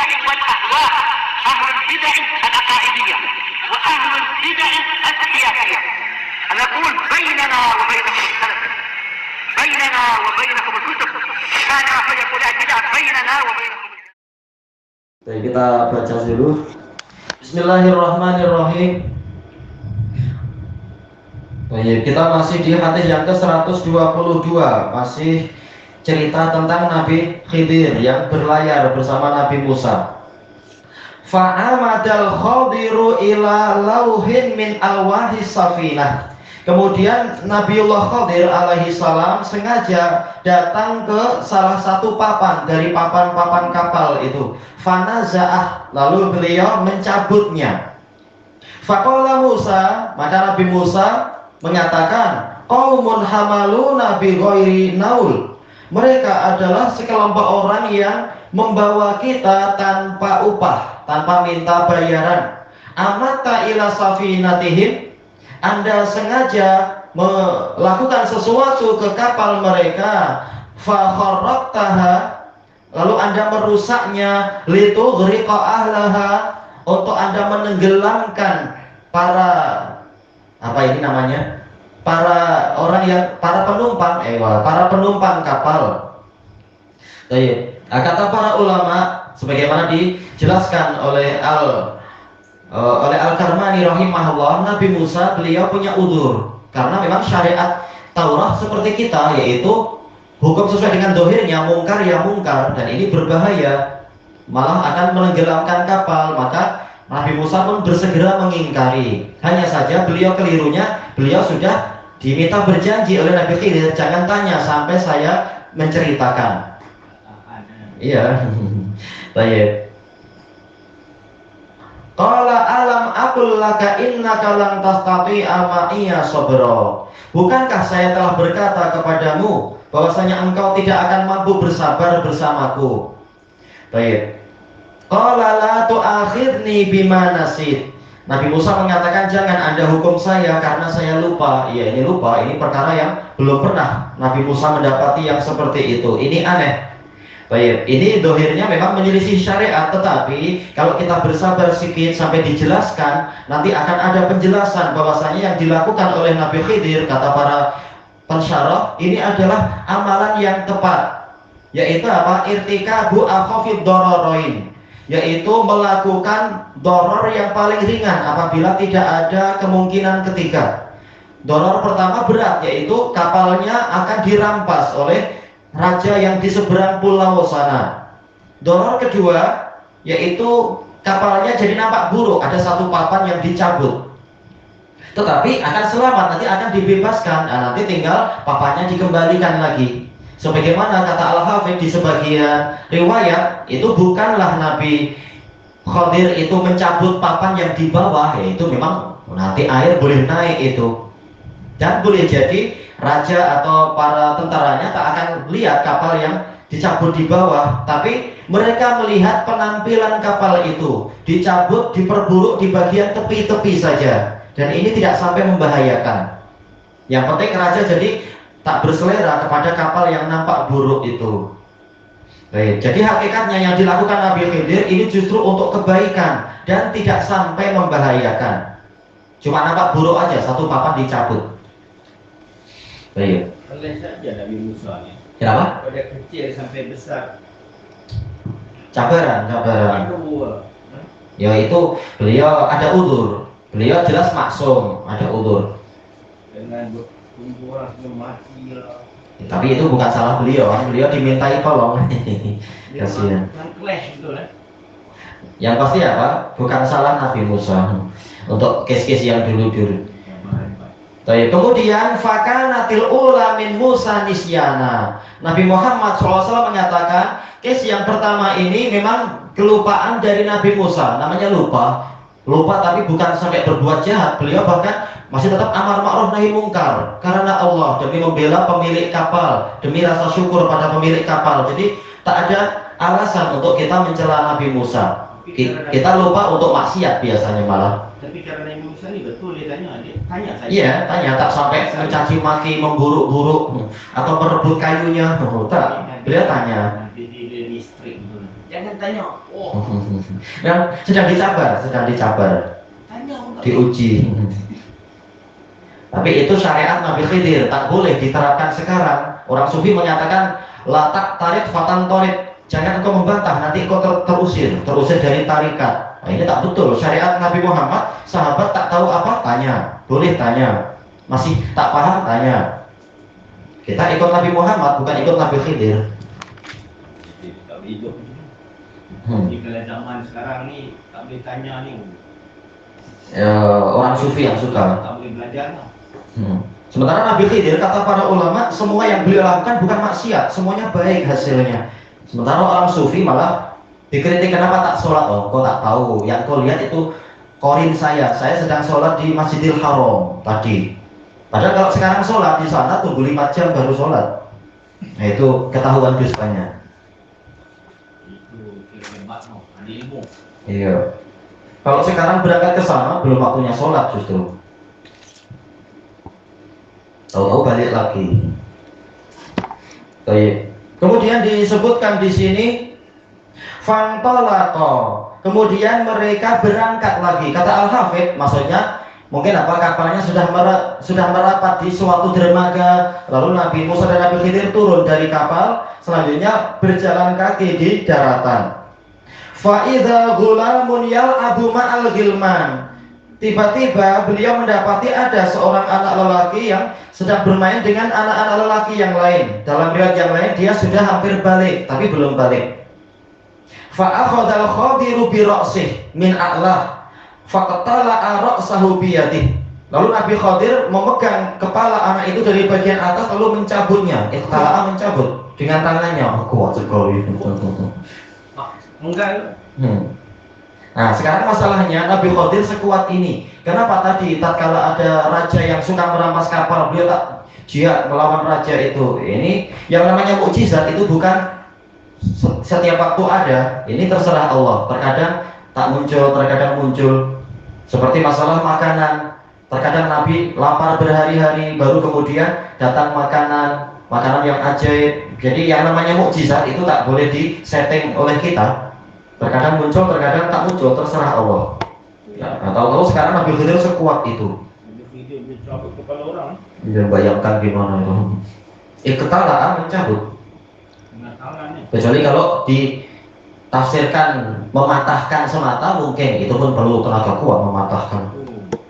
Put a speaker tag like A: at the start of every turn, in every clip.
A: البدع والأهواء، أهل البدع العقائدية وأهل البدع السياسية. نقول بيننا وبينكم السلف، بيننا وبينكم الكتب، كان فيقول البدع بيننا وبينكم.
B: Baik, kita baca dulu. Bismillahirrahmanirrahim. Baik, kita masih di hadis yang ke-122, masih cerita tentang Nabi Khidir yang berlayar bersama Nabi Musa. Fa'amadal khadiru ila lauhin min alwahis safinah. Kemudian Nabiullah Khadir alaihi salam sengaja datang ke salah satu papan dari papan-papan kapal itu. Fanaza'ah, lalu beliau mencabutnya. Faqala Musa, maka Nabi Musa mengatakan, qaumun hamaluna bi ghairi naul. Mereka adalah sekelompok orang yang membawa kita tanpa upah, tanpa minta bayaran. Amatta ila safinatihim, Anda sengaja melakukan sesuatu ke kapal mereka, fa kharraqtaha, lalu Anda merusaknya, litughriqa ahlaha, untuk Anda menenggelamkan para para orang yang para penumpang kapal. Baik. Kata para ulama sebagaimana dijelaskan oleh Al-Karmani rahimahullah, Nabi Musa beliau punya udzur karena memang syariat Taurat seperti kita, yaitu hukum sesuai dengan dohirnya, mungkar ya mungkar, dan ini berbahaya, malah akan menenggelamkan kapal. Maka Nabi Musa pun bersegera mengingkari. Hanya saja beliau kelirunya, beliau sudah diminta berjanji oleh Nabi Khidir, jangan tanya sampai saya menceritakan. Iya. Baik. Qala alam aqul laka innaka lan tastati'a ma'iya sabra. Bukankah saya telah berkata kepadamu bahwasanya engkau tidak akan mampu bersabar bersamaku. Baik. Qala la tu'akhidni bima nasid. Nabi Musa mengatakan, jangan Anda hukum saya karena saya lupa. Iya, ini lupa, ini perkara yang belum pernah Nabi Musa mendapati yang seperti itu. Ini aneh. Baik, ini dohirnya memang menyelisih syariat, tetapi kalau kita bersabar sedikit sampai dijelaskan, nanti akan ada penjelasan bahwasanya yang dilakukan oleh Nabi Khidir, kata para pensyarah, ini adalah amalan yang tepat, yaitu apa? Irtikabu akhafid dararain, yaitu melakukan doror yang paling ringan apabila tidak ada kemungkinan ketiga. Doror pertama berat, yaitu kapalnya akan dirampas oleh raja yang di seberang pulau sana. Doror kedua, yaitu kapalnya jadi nampak buruk, ada satu papan yang dicabut, tetapi akan selamat, nanti akan dibebaskan. Nanti tinggal papannya dikembalikan lagi. Sebagaimana kata Al-Hafidh di sebagian riwayat, itu bukanlah Nabi Khadir itu mencabut papan yang di bawah, yaitu memang nanti air boleh naik itu, dan boleh jadi raja atau para tentaranya tak akan lihat kapal yang dicabut di bawah, tapi mereka melihat penampilan kapal itu dicabut, diperburuk di bagian tepi-tepi saja, dan ini tidak sampai membahayakan. Yang penting raja jadi tak berselera kepada kapal yang nampak buruk itu. Baik, jadi hakikatnya yang dilakukan Nabi Khidir ini justru untuk kebaikan dan tidak sampai membahayakan. Cuma nampak buruk aja, satu papan dicabut. Baik.
C: Oleh saja Nabi Musa ni.
B: Kenapa?
C: Pada kecil sampai besar.
B: Cabaran. Ya itu beliau ada udzur. Beliau jelas maksum, ada udzur.
C: Dengan tunggu orang sudah mati lah.
B: Tapi itu bukan salah beliau, kan beliau dimintai tolong. Kasihan.
C: Clash betul kan?
B: Yang pasti apa? Bukan salah Nabi Musa. Untuk case-case yang dulu-dulu. Kemudian fakanatil ula min Musa nisyana. Nabi Muhammad SAW mengatakan, case yang pertama ini memang kelupaan dari Nabi Musa. Namanya lupa tapi bukan sampai berbuat jahat. Beliau bahkan masih tetap amar ma'ruf nahi mungkar karena Allah, demi membela pemilik kapal, demi rasa syukur pada pemilik kapal. Jadi tak ada alasan untuk kita mencela Nabi Musa. Kita lupa untuk maksiat biasanya malah.
C: Tapi cara Nabi Musa ini betul, dia tanya saja.
B: Iya, tanya, tak sampai mencaci maki, memburuk-buruk atau merebut kayunya. Tak, beliau tanya.
C: Di Jangan tanya. Oh,
B: Yang sedang dicabar,
C: tanya.
B: diuji. Tapi itu syariat Nabi Khidir, tak boleh diterapkan sekarang. Orang sufi menyatakan latak tarik fatan torik, jangan engkau membantah, nanti engkau terusir dari tarikat. Nah, ini tak betul. Syariat Nabi Muhammad, sahabat tak tahu apa, tanya, boleh tanya. Masih tak paham, tanya. Kita ikut Nabi Muhammad, bukan ikut Nabi Khidir.
C: Tak hidup. Jika zaman sekarang ni tak boleh tanya ni.
B: Orang sufi yang suka.
C: Tak boleh belajar lah.
B: Sementara Nabi Khidir, kata para ulama, semua yang beliau lakukan bukan maksiat, semuanya baik hasilnya. Sementara orang sufi malah dikritik, kenapa tak sholat? Oh, kau tak tahu, yang kau lihat itu korin saya sedang sholat di Masjidil Haram tadi. Padahal kalau sekarang sholat di sana tunggu 5 jam baru sholat. Nah, itu ketahuan dustanya.
C: Itu kira hebat no, ada ilmu.
B: Iya. Kalau sekarang berangkat ke sana belum waktunya sholat justru. Tahu-tahu balik lagi. Baik. Kemudian disebutkan di sini fantolako. Kemudian mereka berangkat lagi. Kata Al-Hafidh, maksudnya mungkin kapalnya sudah merapat di suatu dermaga. Lalu Nabi Musa dan Nabi Khidir turun dari kapal, selanjutnya berjalan kaki di daratan. Fa'idha gulamun yal'abu ma'al gilman. Tiba-tiba beliau mendapati ada seorang anak lelaki yang sedang bermain dengan anak-anak lelaki yang lain. Dalam riwayat yang lain dia sudah hampir balik, tapi belum balik. Fa'akhadhal khadiru bi ra'sih min a'lah faqtala'a ra'sahu bi yadihi. Lalu Nabi Khadir memegang kepala anak itu dari bagian atas lalu mencabutnya. Iqtala'a, mencabut dengan tangannya. Kuat sekali.
C: Enggak.
B: Nah, sekarang masalahnya Nabi Khadir sekuat ini. Kenapa tadi tatkala ada raja yang suka merampas kapal, beliau tak jihad melawan raja itu? Ini yang namanya mukjizat itu bukan setiap waktu ada. Ini terserah Allah. Terkadang tak muncul, terkadang muncul. Seperti masalah makanan. Terkadang Nabi lapar berhari-hari baru kemudian datang makanan yang ajaib. Jadi yang namanya mukjizat itu tak boleh disetting oleh kita. Terkadang muncul, terkadang tak muncul, terserah Allah. Ya, tahu-tahu sekarang Nabi Khidir sekuat itu.
C: Dia cabut kepala orang.
B: Ya, bayangkan gimana itu. Iqtala'a, mencabut.
C: Dengan tangannya.
B: Kecuali kalau ditafsirkan mematahkan semata, mungkin itu pun perlu tenaga kuat mematahkan.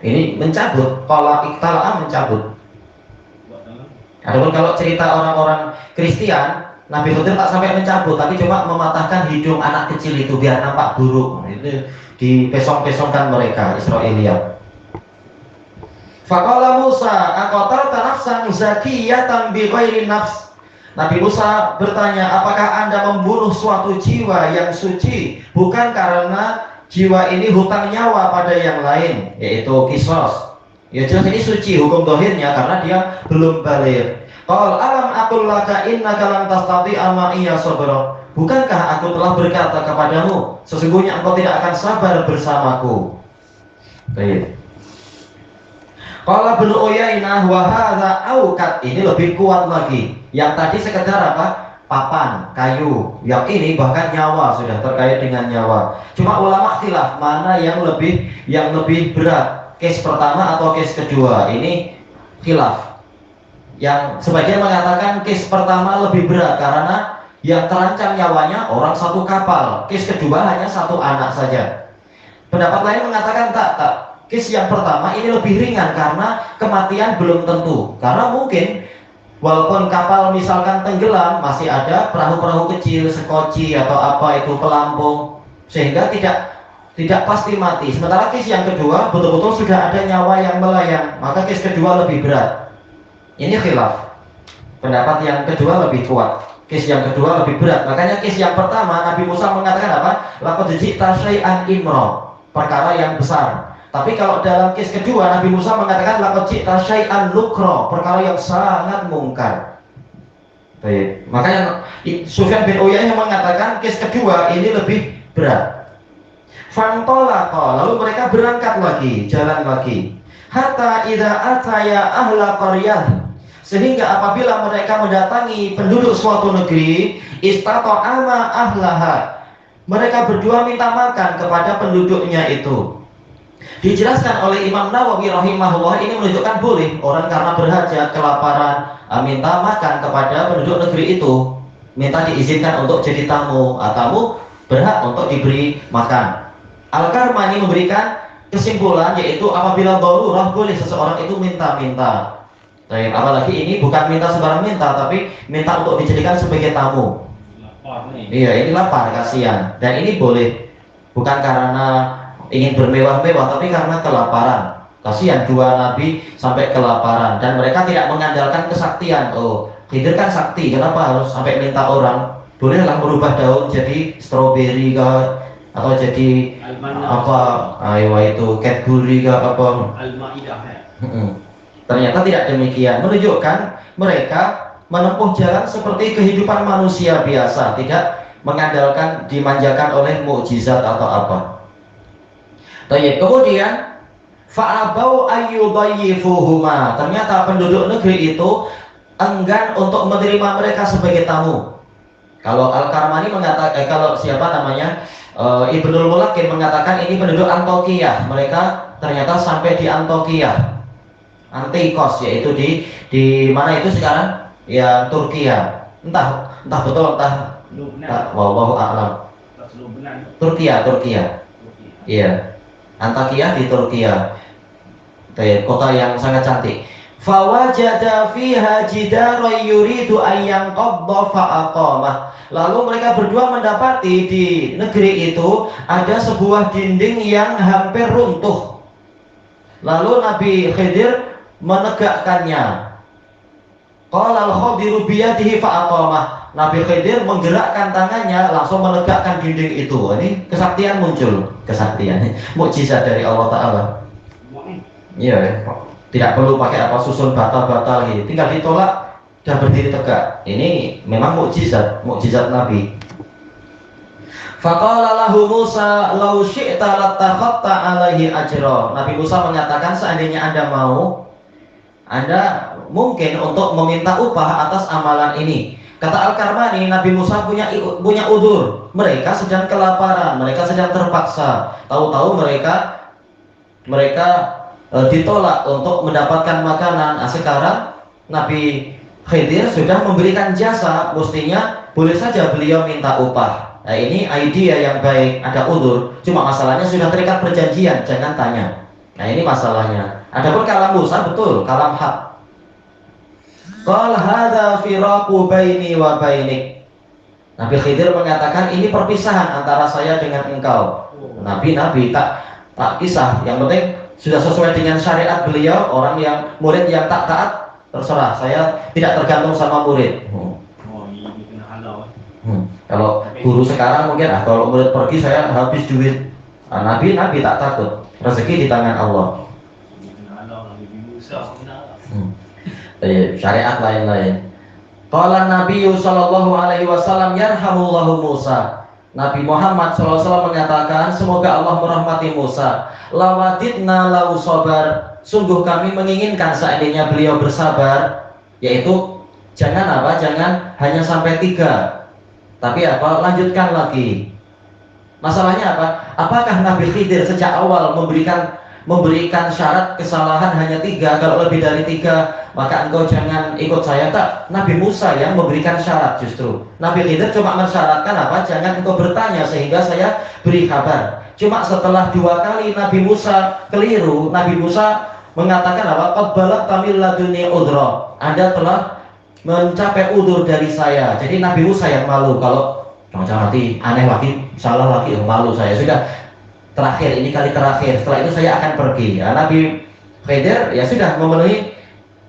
B: Ini mencabut, kalau iqtala'a mencabut. Adapun kalau cerita orang-orang Kristen, Nabi Khidir tak sampai mencabut, tapi cuma mematahkan hidung anak kecil itu biar nampak buruk. Itu dipesong-pesongkan mereka Israiliyat. Faqala Musa, aqatalta nafsan zakiyatan bi ghairi nafs. Nabi Musa bertanya, apakah Anda membunuh suatu jiwa yang suci bukan karena jiwa ini hutang nyawa pada yang lain, yaitu kisos. Ya jelas ini suci hukum dohirnya karena dia belum balik. Qal alam aqul laka innaka lan tastati'a ma'iya sabra. Bukankah aku telah berkata kepadamu sesungguhnya engkau tidak akan sabar bersamaku. Baik. Qala Ibnu Uyainah wa hadza auqat, ini lebih kuat lagi. Yang tadi sekedar apa? Papan, kayu. Yang ini bahkan nyawa, sudah terkait dengan nyawa. Cuma ulama khilaf mana yang lebih berat, case pertama atau case kedua. Ini khilaf. Yang sebagian mengatakan case pertama lebih berat karena yang terancam nyawanya orang satu kapal. Case kedua hanya satu anak saja. Pendapat lain mengatakan tak. Case yang pertama ini lebih ringan karena kematian belum tentu. Karena mungkin walaupun kapal misalkan tenggelam, masih ada perahu-perahu kecil, sekoci atau apa itu pelampung, sehingga tidak pasti mati. Sementara case yang kedua betul-betul sudah ada nyawa yang melayang, maka case kedua lebih berat. Ini khilaf. Pendapat yang kedua lebih kuat. Case yang kedua lebih berat. Makanya case yang pertama Nabi Musa mengatakan apa? Laqad ji'ta syai'an imra, perkara yang besar. Tapi kalau dalam case kedua Nabi Musa mengatakan laqad ji'ta syai'an nukra, perkara yang sangat mungkar. Baik. Makanya Sufyan bin Uyainah mengatakan case kedua ini lebih berat. Fantolaqa, lalu mereka berangkat lagi, jalan lagi. Hatta idza ataya ahla qaryah, Sehingga apabila mereka mendatangi penduduk suatu negeri, istata'ama ahlaha, mereka berdua minta makan kepada penduduknya itu. Dijelaskan oleh Imam Nawawi rahimahullah, ini menunjukkan boleh orang karena berhajat, kelaparan, minta makan kepada penduduk negeri itu, minta diizinkan untuk jadi tamu, tamu berhak untuk diberi makan. Al-Karmani memberikan kesimpulan, yaitu apabila darurah boleh seseorang itu minta-minta. Apalagi ini bukan minta sembarang minta, tapi minta untuk dijadikan sebagai tamu. Iya, ini lapar, kasihan. Dan ini boleh, bukan karena ingin bermewah-mewah, tapi karena kelaparan. Kasihan dua nabi sampai kelaparan, dan mereka tidak mengandalkan kesaktian. Oh, Khidir kan sakti, kenapa harus sampai minta orang? Bolehlah merubah daun jadi stroberi kah, atau jadi apa? Ayo itu Cadbury kah apa? Ternyata tidak demikian, menunjukkan mereka menempuh jalan seperti kehidupan manusia biasa, tidak mengandalkan dimanjakan oleh mukjizat atau apa. Kemudian fa'abau ayyudayyifuhuma, ternyata penduduk negeri itu enggan untuk menerima mereka sebagai tamu. Kalau Al-Karmani mengatakan, kalau siapa namanya, Ibnul Mulakin mengatakan ini penduduk Antioquia, mereka ternyata sampai di Antioquia, Antikos, yaitu di mana itu sekarang? Ya, Turkiya. Entah betul, entah wallahu a'lam. Turkiya. Iya. Antakya di Turkiya. Kota yang sangat cantik. Fawajada fiha jidaran yuridu an yanqadha fa'aqamah. Lalu mereka berdua mendapati di negeri itu ada sebuah dinding yang hampir runtuh. Lalu Nabi Khidir menegakkannya. Qala al-Khadiru biyadihi fa'aqamah. Nabi Khidir menggerakkan tangannya langsung menegakkan dinding itu. Ini kesaktian muncul, kesaktian, mukjizat dari Allah Ta'ala. Iya, tidak perlu pakai apa susun bata-bata gitu, tinggal ditolak dan berdiri tegak. Ini memang mukjizat Nabi. Faqala lahu Musa law syi'ta lattakhadta alaihi ajra. Nabi Musa mengatakan, seandainya Anda mau, Anda mungkin untuk meminta upah atas amalan ini. Kata Al-Karmani, Nabi Musa punya udzur. Mereka sedang kelaparan, mereka sedang terpaksa. Tahu-tahu mereka ditolak untuk mendapatkan makanan. Sekarang Nabi Khidir sudah memberikan jasa, mestinya boleh saja beliau minta upah. Nah, ini idea yang baik, ada udzur. Cuma masalahnya sudah terikat perjanjian, jangan tanya. Nah, ini masalahnya. Adapun kalam Musa betul, kalam hak. Qal hadza firaqu baini wa bainik. Nabi Khidir mengatakan ini perpisahan antara saya dengan engkau. Nabi tak kisah, yang penting sudah sesuai dengan syariat beliau. Orang yang murid yang tak taat, terserah, saya tidak tergantung sama murid. Kalau guru sekarang mungkin kalau murid pergi saya habis duit. Nabi tak takut, rezeki di tangan Allah. Syariat lain-lain. Qala Nabi sallallahu alaihi wasallam yarhamullahu Musa. Nabi Muhammad sallallahu alaihi wasallam mengatakan, semoga Allah merahmati Musa. Lawadidna lau sabar. Sungguh kami menginginkan seandainya beliau bersabar, yaitu jangan hanya sampai 3, tapi lanjutkan lagi. Masalahnya apa? Apakah Nabi Khidir sejak awal memberikan syarat kesalahan hanya 3? Kalau lebih dari 3 maka engkau jangan ikut saya. Tak, Nabi Musa yang memberikan syarat justru. Nabi Khidir cuma mensyaratkan jangan engkau bertanya sehingga saya beri kabar. Cuma setelah 2 kali Nabi Musa keliru, Nabi Musa mengatakan qad balagta min ladunni udra. Anda telah mencapai udzur dari saya. Jadi Nabi Musa yang malu. Kalau jangan nanti aneh lagi, salah lagi, malu saya. Sudah terakhir, ini kali terakhir, setelah itu saya akan pergi. Nabi Khidir ya sudah memenuhi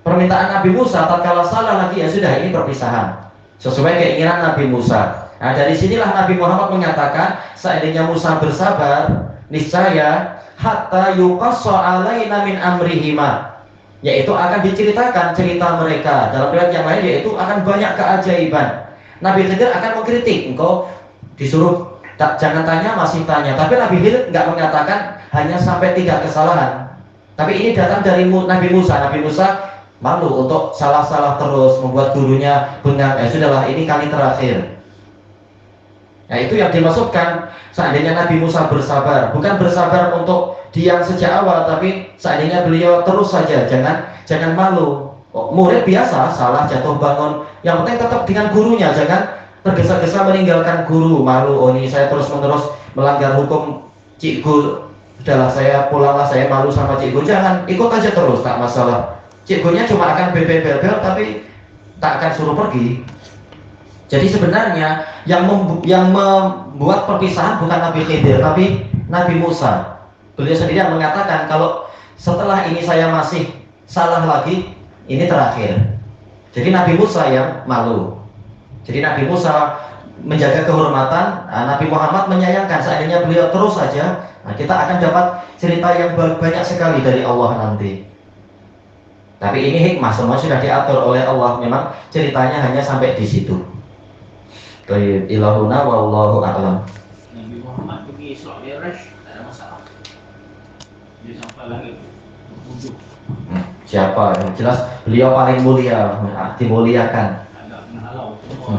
B: permintaan Nabi Musa. Tatkala salah lagi, ya sudah, ini perpisahan sesuai keinginan Nabi Musa. Nah, dari sinilah Nabi Muhammad mengatakan, seandainya Musa bersabar, niscaya hatta yuqassa alaina min amrihima, yaitu akan diceritakan cerita mereka. Dalam riwayat yang lain yaitu akan banyak keajaiban. Nabi Khidir akan mengkritik, engkau disuruh jangan tanya, masih tanya. Tapi Nabi Khidir nggak mengatakan hanya sampai 3 kesalahan. Tapi ini datang dari Nabi Musa. Nabi Musa malu untuk salah-salah terus, membuat gurunya bengong. Sudahlah, ini kali terakhir. Nah, itu yang dimaksudkan. Seandainya Nabi Musa bersabar, bukan bersabar untuk diam sejak awal, tapi seandainya beliau terus saja, jangan malu. Murid biasa salah, jatuh bangun, yang penting tetap dengan gurunya, jangan tergesa-gesa meninggalkan guru, malu. Oh, ini saya terus-menerus melanggar hukum cikgu, sudahlah saya pulanglah, saya malu sama cikgu. Jangan, ikut aja terus, tak masalah. Cikgunya cuma akan bebel-bebel, tapi tak akan suruh pergi. Jadi sebenarnya yang membuat perpisahan bukan Nabi Khidir, tapi Nabi Musa. Beliau sendiri yang mengatakan, kalau setelah ini saya masih salah lagi, ini terakhir. Jadi Nabi Musa yang malu. Jadi Nabi Musa menjaga kehormatan, Nabi Muhammad menyayangkan. Seandainya beliau terus saja, kita akan dapat cerita yang banyak sekali dari Allah nanti. Tapi ini hikmah, semua sudah diatur oleh Allah. Memang ceritanya hanya sampai di situ. Baik, ilahuna wallahu a'lam.
C: Nabi Muhammad pergi Isra Mi'raj, tak ada masalah. Dia sampai langit wujud.
B: Siapa? Yang jelas beliau paling mulia, dimuliakan.
C: Agak menghalau semua.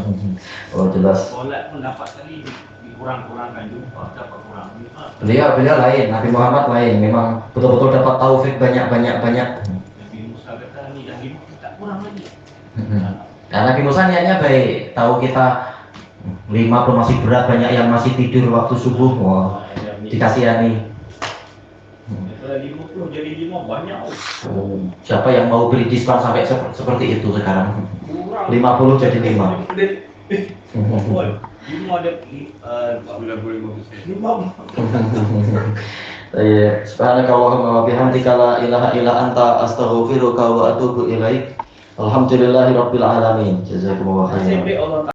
B: Oh, jelas.
C: Solat pun dapat kali dikurang-kurangkan juga, dapat kurang.
B: Beliau lain, Nabi Muhammad lain. Memang betul-betul dapat taufik banyak.
C: Nabi Musa kata ni dah 5 tak kurang lagi.
B: Nah, Nabi Musa niatnya baik. Tahu kita 5 pun masih berat, banyak yang masih tidur waktu subuh. Wah, dikasihani.
C: Kalau 50 jadi 5 banyak.
B: Siapa yang mau beri diskon sampai seperti itu sekarang?
C: Kurang.
B: 50 jadi 5.
C: 5 ada
B: 95%. Subhanakallahumma wa bihamdika la ilaha illa anta astaghfiruka wa atubu ilaik. Alhamdulillahirabbil alamin. Jazakumullah khairan.